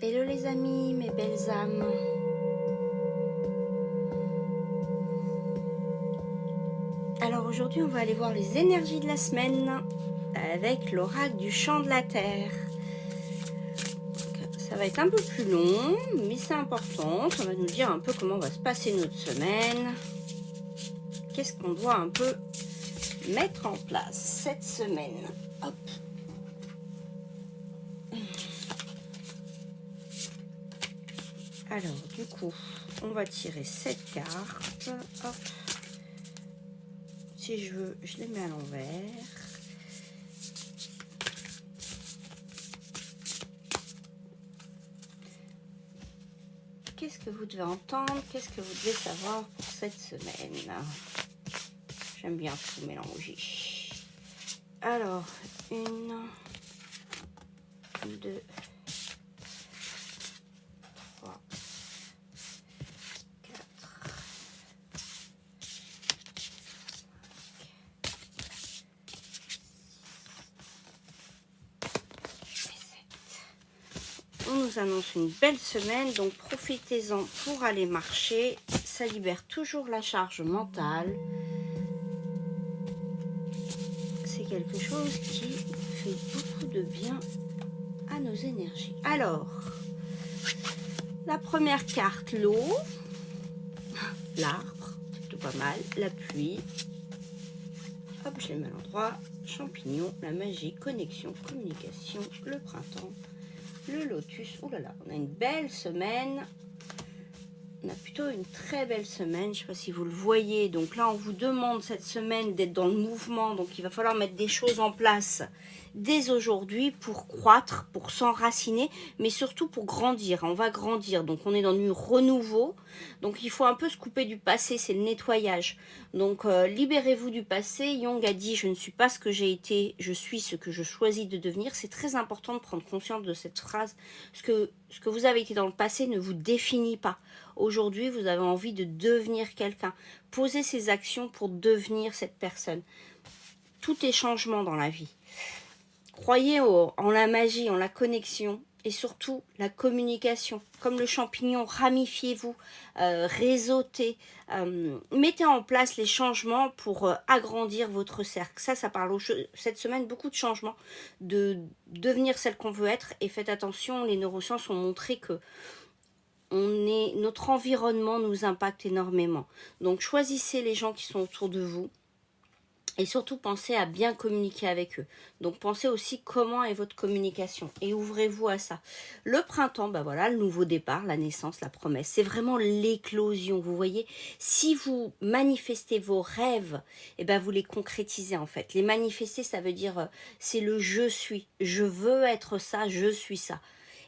Hello les amis, mes belles âmes. Alors aujourd'hui on va aller voir les énergies de la semaine avec l'oracle du champ de la terre. Ça va être un peu plus long, mais c'est important. Ça va nous dire un peu comment va se passer notre semaine. Qu'est-ce qu'on doit un peu mettre en place cette semaine. Hop. Alors du coup, on va tirer 7 cartes. Hop. Si je veux, je les mets à l'envers. Qu'est-ce que vous devez entendre? Qu'est-ce que vous devez savoir pour cette semaine? J'aime bien tout mélanger. Alors, 1, 2, 3, 4, 7. On nous annonce une belle semaine, donc profitez-en pour aller marcher. Ça libère toujours la charge mentale. C'est quelque chose qui fait beaucoup de bien à nos énergies. Alors, la première carte, l'eau, l'arbre, c'est plutôt pas mal, la pluie, hop, je les mets à l'endroit, champignons, la magie, connexion, communication, le printemps, le lotus. Oh là là, on a une belle semaine. On a plutôt une très belle semaine, je ne sais pas si vous le voyez. Donc là, on vous demande cette semaine d'être dans le mouvement. Donc il va falloir mettre des choses en place dès aujourd'hui pour croître, pour s'enraciner, mais surtout pour grandir. On va grandir, donc on est dans du renouveau. Donc il faut un peu se couper du passé, c'est le nettoyage. Donc libérez-vous du passé. Jung a dit, je ne suis pas ce que j'ai été, je suis ce que je choisis de devenir. C'est très important de prendre conscience de cette phrase. Ce que vous avez été dans le passé ne vous définit pas. Aujourd'hui, vous avez envie de devenir quelqu'un. Posez ces actions pour devenir cette personne. Tout est changement dans la vie. Croyez en la magie, en la connexion et surtout la communication. Comme le champignon, ramifiez-vous, réseautez, mettez en place les changements pour agrandir votre cercle. Ça parle cette semaine beaucoup de changements, de devenir celle qu'on veut être. Et faites attention, les neurosciences ont montré que notre environnement nous impacte énormément. Donc choisissez les gens qui sont autour de vous et surtout pensez à bien communiquer avec eux. Donc pensez aussi comment est votre communication et ouvrez-vous à ça. Le printemps, ben voilà, le nouveau départ, la naissance, la promesse, c'est vraiment l'éclosion. Vous voyez, si vous manifestez vos rêves, et ben vous les concrétisez en fait. Les manifester, ça veut dire c'est le je suis, je veux être ça, je suis ça.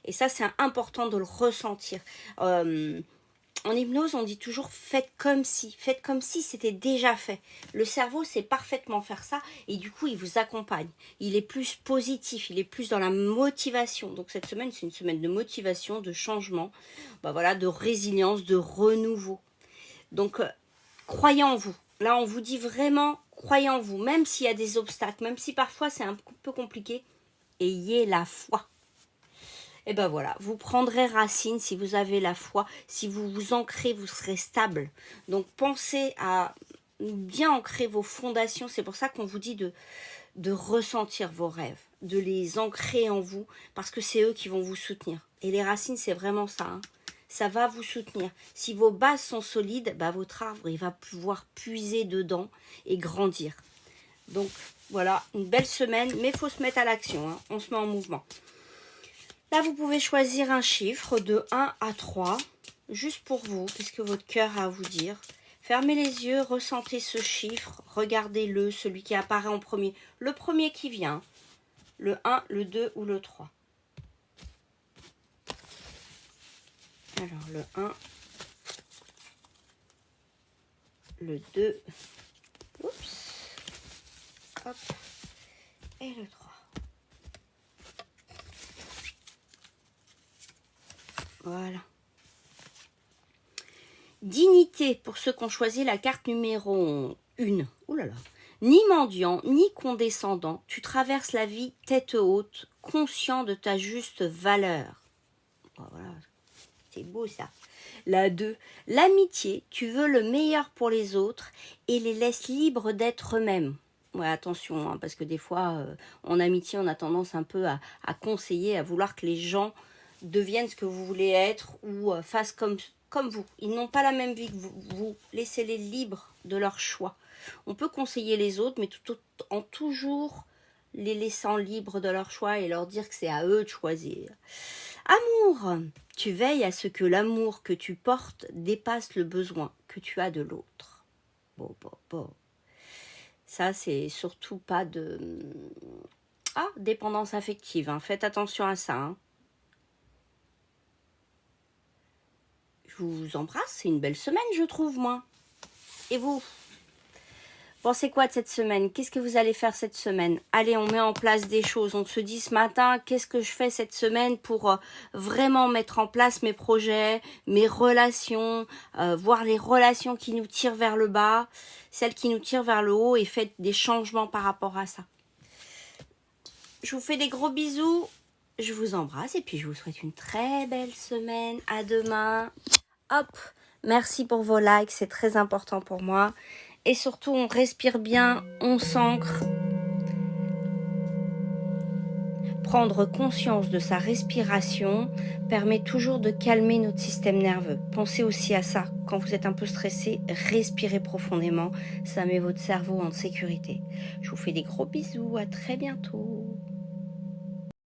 Et ça, c'est important de le ressentir. En hypnose, on dit toujours faites comme si c'était déjà fait. Le cerveau sait parfaitement faire ça et du coup, il vous accompagne. Il est plus positif, il est plus dans la motivation. Donc cette semaine, c'est une semaine de motivation, de changement, ben voilà, de résilience, de renouveau. Donc, croyez en vous. Là, on vous dit vraiment, croyez en vous, même s'il y a des obstacles, même si parfois c'est un peu compliqué, ayez la foi. Et ben voilà, vous prendrez racine si vous avez la foi. Si vous vous ancrez, vous serez stable. Donc pensez à bien ancrer vos fondations. C'est pour ça qu'on vous dit de ressentir vos rêves, de les ancrer en vous, parce que c'est eux qui vont vous soutenir. Et les racines, c'est vraiment ça, hein. Ça va vous soutenir. Si vos bases sont solides, bah votre arbre, il va pouvoir puiser dedans et grandir. Donc voilà, une belle semaine, mais il faut se mettre à l'action, hein. On se met en mouvement. Là, vous pouvez choisir un chiffre de 1 à 3, juste pour vous. Qu'est-ce que votre cœur a à vous dire? Fermez les yeux, ressentez ce chiffre, regardez-le, celui qui apparaît en premier. Le premier qui vient, le 1, le 2 ou le 3. Alors, le 1, le 2, oups, hop, et le 3. Voilà. Dignité pour ceux qui ont choisi la carte numéro 1. Ouh là là. Ni mendiant, ni condescendant, tu traverses la vie tête haute, conscient de ta juste valeur. c'est beau ça. La 2, l'amitié, tu veux le meilleur pour les autres et les laisses libres d'être eux-mêmes. Ouais, attention, hein, parce que des fois, en amitié, on a tendance un peu à conseiller, à vouloir que les gens deviennent ce que vous voulez être ou fassent comme vous. Ils n'ont pas la même vie que vous. Vous laissez-les libres de leur choix. On peut conseiller les autres, mais en toujours les laissant libres de leur choix et leur dire que c'est à eux de choisir. Amour, tu veilles à ce que l'amour que tu portes dépasse le besoin que tu as de l'autre. Bon. Ça, c'est surtout pas de... dépendance affective. Hein. Faites attention à ça. Hein. Je vous embrasse. C'est une belle semaine, je trouve, moi. Et vous? Pensez quoi de cette semaine? Qu'est-ce que vous allez faire cette semaine? Allez, on met en place des choses. On se dit ce matin, qu'est-ce que je fais cette semaine pour vraiment mettre en place mes projets, mes relations, voir les relations qui nous tirent vers le bas, celles qui nous tirent vers le haut et faites des changements par rapport à ça. Je vous fais des gros bisous. Je vous embrasse et puis je vous souhaite une très belle semaine. À demain. Hop, merci pour vos likes, c'est très important pour moi. Et surtout, on respire bien, on s'ancre. Prendre conscience de sa respiration permet toujours de calmer notre système nerveux. Pensez aussi à ça. Quand vous êtes un peu stressé, respirez profondément. Ça met votre cerveau en sécurité. Je vous fais des gros bisous. À très bientôt.